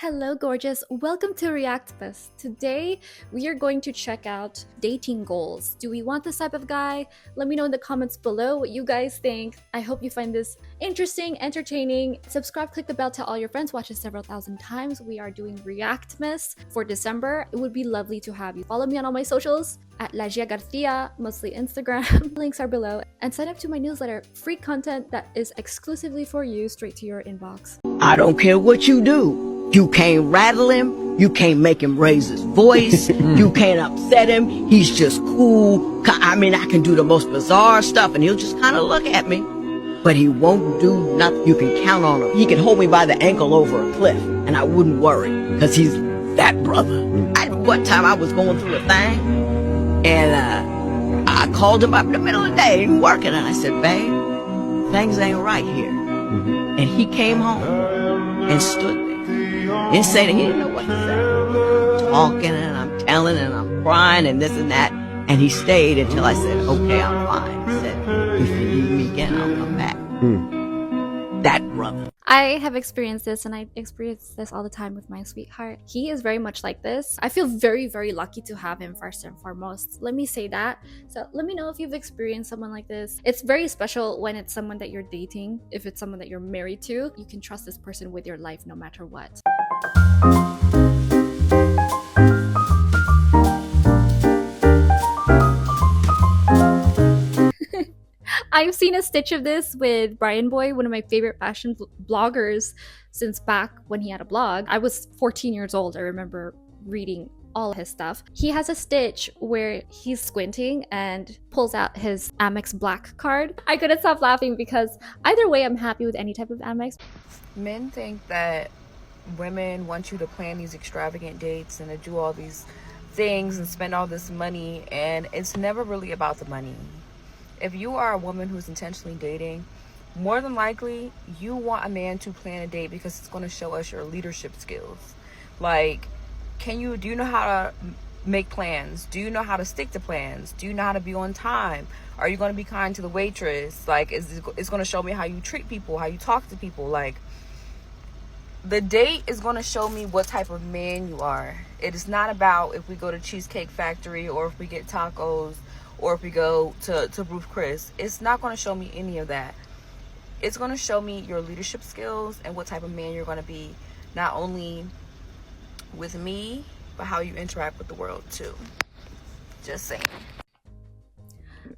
Hello, gorgeous. Welcome to Reactmas. Today, we are going to check out dating goals. Do we want this type of guy? Let me know in the comments below what you guys think. I hope you find this interesting, entertaining. Subscribe, click the bell, tell all your friends, watch this several thousand times. We are doing Reactmas for December. It would be lovely to have you. Follow me on all my socials at La Gia Garcia, mostly Instagram. Links are below. And sign up to my newsletter, free content that is exclusively for you, straight to your inbox. I don't care what you do. You can't rattle him. You can't make him raise his voice. You can't upset him. He's just cool. I mean, I can do the most bizarre stuff and he'll just kind of look at me. But he won't do nothing. You can count on him. He can hold me by the ankle over a cliff and I wouldn't worry because he's that brother. One time I was going through a thing and I called him up in the middle of the day and working and I said, babe, things ain't right here. And he came home and stood there. Didn't say that, he didn't know what to say. Talking and I'm telling and I'm crying and this and that. And he stayed until I said, okay, I'm fine. He said, if you need me again, I'll come back. That brother. I have experienced this, and I experience this all the time with my sweetheart. He is very much like this. I feel very, very lucky to have him first and foremost. Let me say that. So let me know if you've experienced someone like this. It's very special when it's someone that you're dating. If it's someone that you're married to, you can trust this person with your life no matter what. I've seen a stitch of this with Brian Boy, one of my favorite fashion bloggers since back when he had a blog. I was 14 years old. I remember reading all his stuff. He has a stitch where he's squinting and pulls out his Amex Black card. I couldn't stop laughing because either way, I'm happy with any type of Amex. Men think that women want you to plan these extravagant dates and to do all these things and spend all this money, and it's never really about the money. If you are a woman who's intentionally dating, more than likely you want a man to plan a date because it's going to show us your leadership skills. Like, do you know how to make plans? Do you know how to stick to plans? Do you know how to be on time? Are you going to be kind to the waitress? Like, it's going to show me how you treat people, how you talk to people. Like, the date is going to show me what type of man you are. It is not about if we go to Cheesecake Factory or if we get tacos or if we go to Ruth Chris. It's not going to show me any of that. It's going to show me your leadership skills and what type of man you're going to be, not only with me, but how you interact with the world too. Just saying.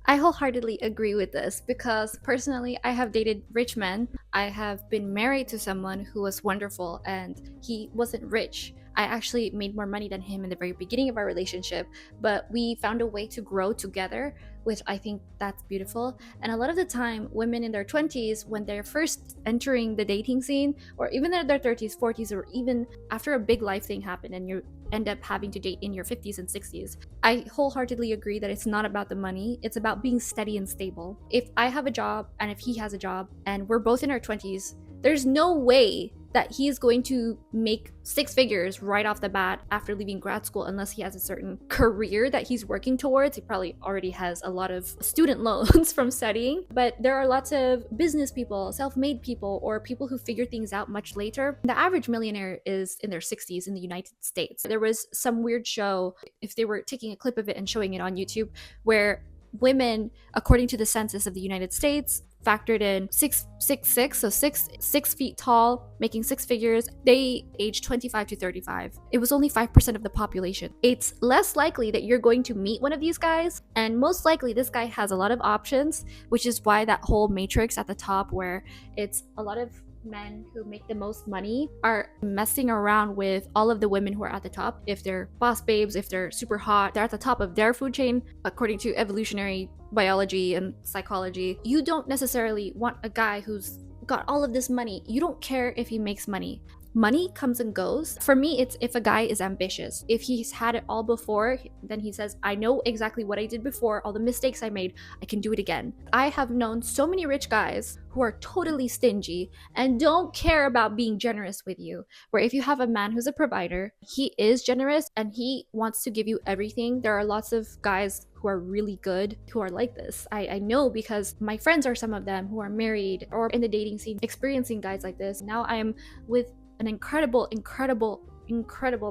I wholeheartedly agree with this because personally, I have dated rich men. I have been married to someone who was wonderful and he wasn't rich. I actually made more money than him in the very beginning of our relationship, but we found a way to grow together, which I think that's beautiful. And a lot of the time, women in their 20s, when they're first entering the dating scene, or even in their 30s, 40s, or even after a big life thing happened and you end up having to date in your 50s and 60s, I wholeheartedly agree that it's not about the money. It's about being steady and stable. If I have a job and if he has a job and we're both in our 20s, there's no way that he's going to make six figures right off the bat after leaving grad school unless he has a certain career that he's working towards. He probably already has a lot of student loans from studying, but there are lots of business people, self-made people, or people who figure things out much later. The average millionaire is in their 60s in the United States. There was some weird show, if they were taking a clip of it and showing it on YouTube, where women, according to the census of the United States, factored in 6'6", so 6 feet tall, making six figures. They aged 25 to 35. It was only 5% of the population. It's less likely that you're going to meet one of these guys, and most likely this guy has a lot of options, which is why that whole matrix at the top where it's a lot of men who make the most money are messing around with all of the women who are at the top. If they're boss babes, if they're super hot, they're at the top of their food chain according to evolutionary biology and psychology. You don't necessarily want a guy who's got all of this money. You don't care if he makes money. Money comes and goes. For me, it's if a guy is ambitious. If he's had it all before, then he says, I know exactly what I did before, all the mistakes I made, I can do it again. I have known so many rich guys who are totally stingy and don't care about being generous with you. Where if you have a man who's a provider, he is generous and he wants to give you everything. There are lots of guys who are really good who are like this. I know because my friends are some of them who are married or in the dating scene experiencing guys like this. Now I'm with an incredible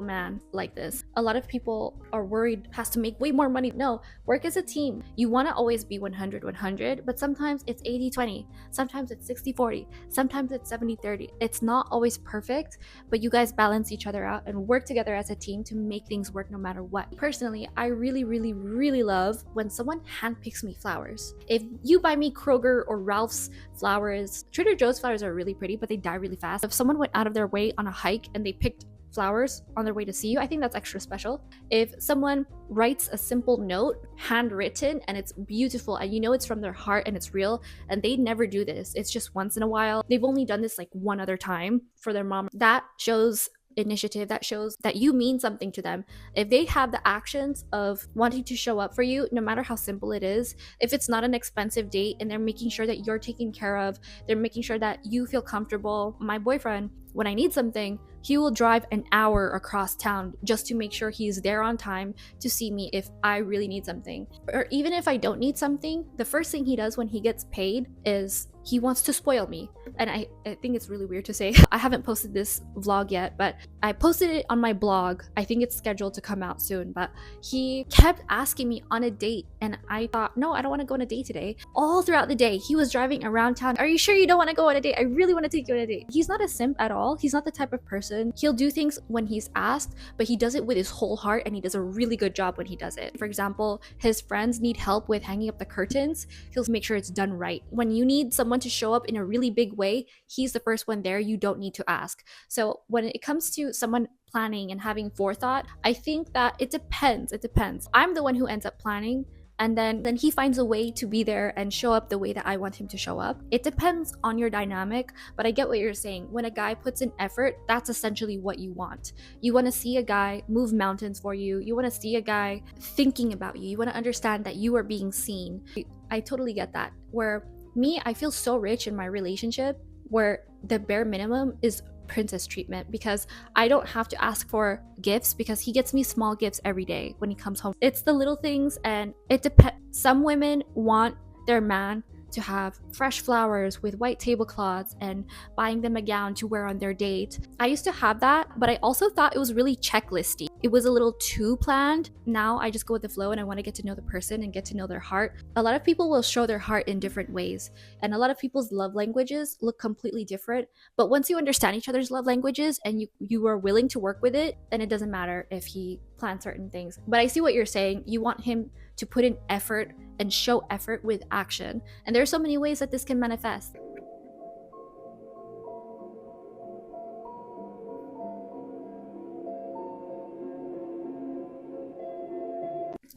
man like this. A lot of people are worried has to make way more money. No, work as a team. You want to always be 100-100, but sometimes it's 80-20, sometimes it's 60-40, sometimes it's 70-30. It's not always perfect, but you guys balance each other out and work together as a team to make things work no matter what. Personally, I really love when someone handpicks me flowers. If you buy me Kroger or Ralph's flowers, Trader Joe's flowers are really pretty, but they die really fast. If someone went out of their way on a hike and they picked flowers on their way to see you, I think that's extra special. If someone writes a simple note, handwritten, and it's beautiful, and you know it's from their heart and it's real, and they never do this, it's just once in a while, they've only done this like one other time for their mom, that shows initiative, that shows that you mean something to them. If they have the actions of wanting to show up for you, no matter how simple it is, if it's not an expensive date and they're making sure that you're taken care of, they're making sure that you feel comfortable. My boyfriend, when I need something, he will drive an hour across town just to make sure he's there on time to see me if I really need something. Or even if I don't need something, the first thing he does when he gets paid is he wants to spoil me. And I think it's really weird to say. I haven't posted this vlog yet, but I posted it on my blog. I think it's scheduled to come out soon, but he kept asking me on a date, and I thought, no, I don't want to go on a date today. All throughout the day, he was driving around town. Are you sure you don't want to go on a date? I really want to take you on a date. He's not a simp at all. He's not the type of person. He'll do things when he's asked, but he does it with his whole heart, and he does a really good job when he does it. For example, his friends need help with hanging up the curtains. He'll make sure it's done right. When you need someone to show up in a really big way, he's the first one there. You don't need to ask. So when it comes to someone planning and having forethought, I think that it depends. I'm the one who ends up planning, and then he finds a way to be there and show up the way that I want him to show up. It depends on your dynamic, but I get what you're saying. When a guy puts in effort, that's essentially what you want. You want to see a guy move mountains for you. You want to see a guy thinking about you. You want to understand that you are being seen. I totally get that. Where me, I feel so rich in my relationship where the bare minimum is princess treatment, because I don't have to ask for gifts because he gets me small gifts every day when he comes home. It's the little things, and it depends. Some women want their man to have fresh flowers with white tablecloths and buying them a gown to wear on their date. I used to have that, but I also thought it was really checklisty. It was a little too planned. Now I just go with the flow, and I want to get to know the person and get to know their heart. A lot of people will show their heart in different ways, and a lot of people's love languages look completely different. But once you understand each other's love languages and you are willing to work with it, then it doesn't matter if he plans certain things. But I see what you're saying. You want him to put in effort and show effort with action. And there are so many ways that this can manifest.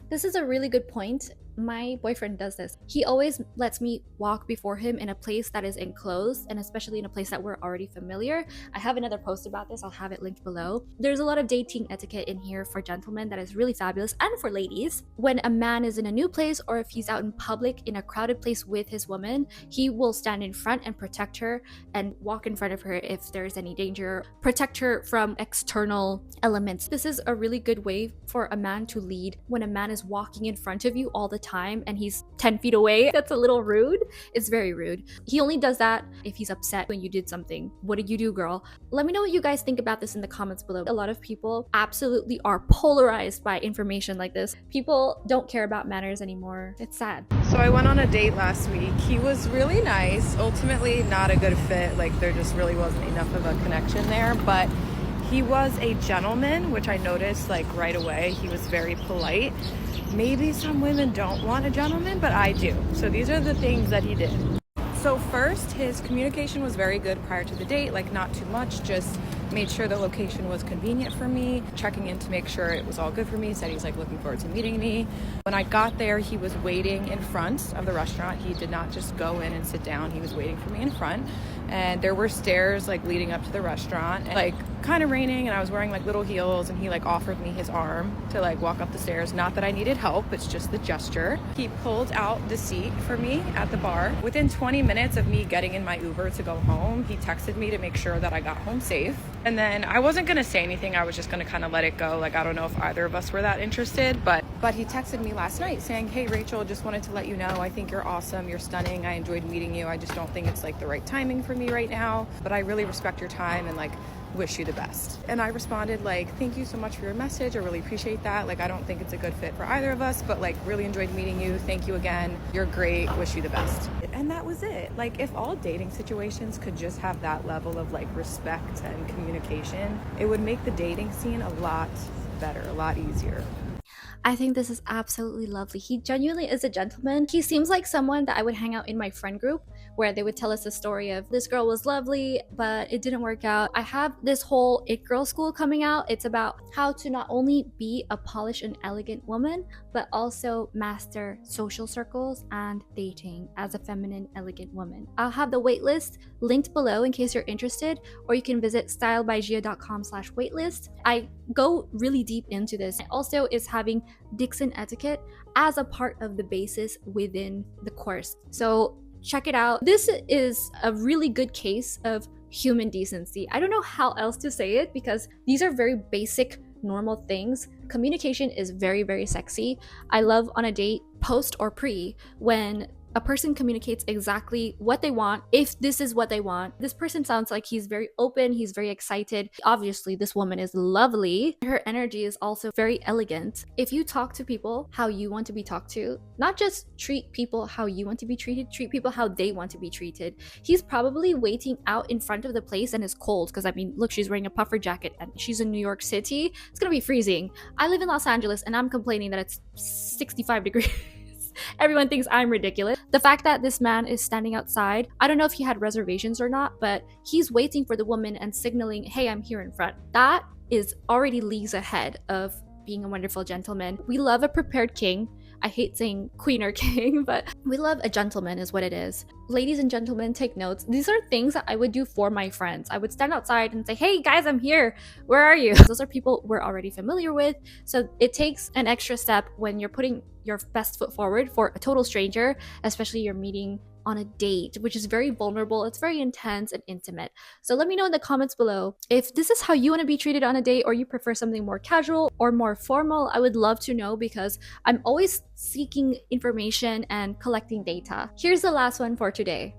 This is a really good point. My boyfriend does this. He always lets me walk before him in a place that is enclosed, and especially in a place that we're already familiar. I have another post about this. I'll have it linked below. There's a lot of dating etiquette in here for gentlemen that is really fabulous, and for ladies. When a man is in a new place, or if he's out in public in a crowded place with his woman, he will stand in front and protect her and walk in front of her if there's any danger, protect her from external elements. This is a really good way for a man to lead. When a man is walking in front of you all the time and he's 10 feet away, that's a little rude. It's very rude. He only does that if he's upset when you did something. What did you do, girl? Let me know what you guys think about this in the comments below. A lot of people absolutely are polarized by information like this. People don't care about manners anymore. It's sad. So I went on a date last week. He was really nice. Ultimately not a good fit. Like, there just really wasn't enough of a connection there, but he was a gentleman, which I noticed like right away. He was very polite. Maybe some women don't want a gentleman, but I do. So these are the things that he did. So first, his communication was very good prior to the date, like not too much, just made sure the location was convenient for me, checking in to make sure it was all good for me. Said he's like looking forward to meeting me. When I got there, he was waiting in front of the restaurant. He did not just go in and sit down. He was waiting for me in front, and there were stairs like leading up to the restaurant, and like kind of raining, and I was wearing like little heels, and he like offered me his arm to like walk up the stairs. Not that I needed help, it's just the gesture. He pulled out the seat for me at the bar. Within 20 minutes of me getting in my Uber to go home, he texted me to make sure that I got home safe. And then I wasn't gonna say anything. I was just gonna kind of let it go. Like, I don't know if either of us were that interested, but But he texted me last night saying, hey, Rachel, just wanted to let you know, I think you're awesome. You're stunning. I enjoyed meeting you. I just don't think it's like the right timing for me right now, but I really respect your time and like wish you the best. And I responded like, thank you so much for your message. I really appreciate that. Like, I don't think it's a good fit for either of us, but like really enjoyed meeting you. Thank you again. You're great. Wish you the best. And that was it. Like, if all dating situations could just have that level of like respect and communication, it would make the dating scene a lot better, a lot easier. I think this is absolutely lovely. He genuinely is a gentleman. He seems like someone that I would hang out in my friend group where they would tell us a story of this girl was lovely, but it didn't work out. I have this whole It Girl School coming out. It's about how to not only be a polished and elegant woman, but also master social circles and dating as a feminine, elegant woman. I'll have the waitlist linked below in case you're interested, or you can visit stylebygia.com/waitlist. I go really deep into this. It also is having Dixon etiquette as a part of the basis within the course. So check it out. This is a really good case of human decency. I don't know how else to say it because these are very basic, normal things. Communication is very, very sexy. I love on a date, post or pre, when a person communicates exactly what they want, if this is what they want. This person sounds like he's very open, he's very excited. Obviously, this woman is lovely. Her energy is also very elegant. If you talk to people how you want to be talked to, not just treat people how you want to be treated, treat people how they want to be treated. He's probably waiting out in front of the place and is cold because, I mean, look, she's wearing a puffer jacket and she's in New York City. It's gonna be freezing. I live in Los Angeles and I'm complaining that it's 65 degrees. Everyone thinks I'm ridiculous. The fact that this man is standing outside, I don't know if he had reservations or not, but he's waiting for the woman and signaling, hey, I'm here in front. That is already leagues ahead of being a wonderful gentleman. We love a prepared king. I hate saying queen or king, but we love a gentleman is what it is. Ladies and gentlemen, take notes. These are things that I would do for my friends. I would stand outside and say, hey guys, I'm here. Where are you? Those are people we're already familiar with. So it takes an extra step when you're putting your best foot forward for a total stranger, especially you're meeting on a date, which is very vulnerable. It's very intense and intimate. So let me know in the comments below if this is how you want to be treated on a date, or you prefer something more casual or more formal. I would love to know because I'm always seeking information and collecting data. Here's the last one for today.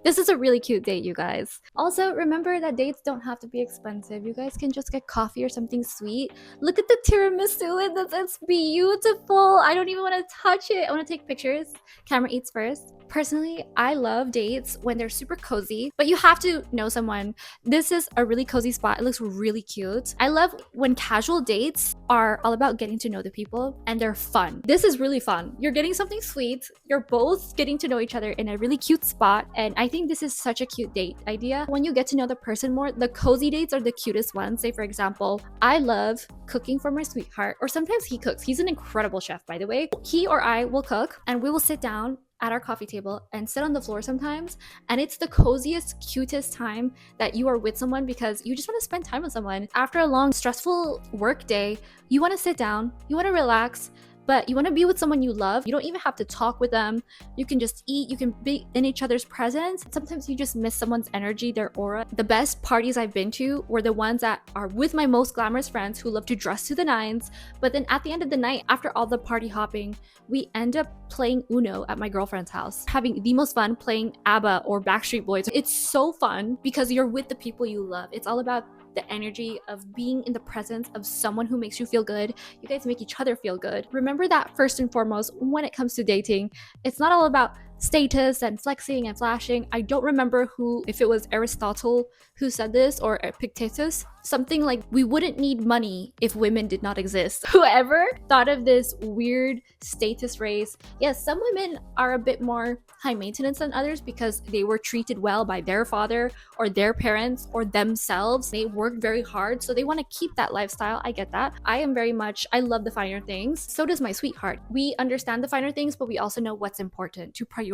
This is a really cute date, you guys. Also, remember that dates don't have to be expensive. You guys can just get coffee or something sweet. Look at the tiramisu in this. It's beautiful. I don't even want to touch it. I want to take pictures. Camera eats first. Personally, I love dates when they're super cozy, but you have to know someone. This is a really cozy spot. It looks really cute. I love when casual dates are all about getting to know the people and they're fun. This is really fun. You're getting something sweet. You're both getting to know each other in a really cute spot, and I think this is such a cute date idea. When you get to know the person more, the cozy dates are the cutest ones. Say, for example, I love cooking for my sweetheart, or sometimes he cooks. He's an incredible chef, by the way. He or I will cook and we will sit down at our coffee table and sit on the floor sometimes, and it's the coziest, cutest time that you are with someone because you just want to spend time with someone. After a long, stressful work day, you want to sit down, you want to relax, but you want to be with someone you love. You don't even have to talk with them. You can just eat. You can be in each other's presence. Sometimes you just miss someone's energy, their aura. The best parties I've been to were the ones that are with my most glamorous friends who love to dress to the nines. But then at the end of the night, after all the party hopping, we end up playing Uno at my girlfriend's house, having the most fun playing ABBA or Backstreet Boys. It's so fun because you're with the people you love. It's all about the energy of being in the presence of someone who makes you feel good. You guys make each other feel good. Remember that first and foremost, when it comes to dating, it's not all about status and flexing and flashing. I don't remember if it was Aristotle who said this or Epictetus, something like, we wouldn't need money if women did not exist. Whoever thought of this weird status race, yes, some women are a bit more high maintenance than others because they were treated well by their father or their parents or themselves. They worked very hard, so they want to keep that lifestyle. I get that. I love the finer things. So does my sweetheart. We understand the finer things, but we also know what's important to prioritize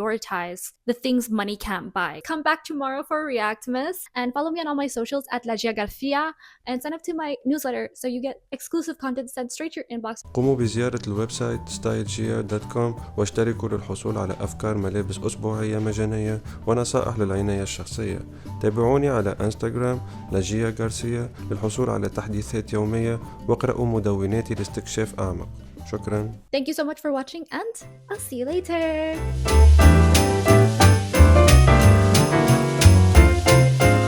the things money can't buy. Come back tomorrow for Reactmas and follow me on all my socials at La Gia Garcia. and sign up to my newsletter so you get exclusive content sent straight to your inbox. قوموا بزيارة الويب سايت stylegia.com واشتركوا للحصول على أفكار ملابس أسبوعية مجانية ونصائح للعناية الشخصية. تابعوني على انستغرام لاجيا غارسيا للحصول على تحديثات يومية، واقرأوا مدوناتي لاستكشاف أعمق. شكرا. Thank you so much for watching, and I'll see you later.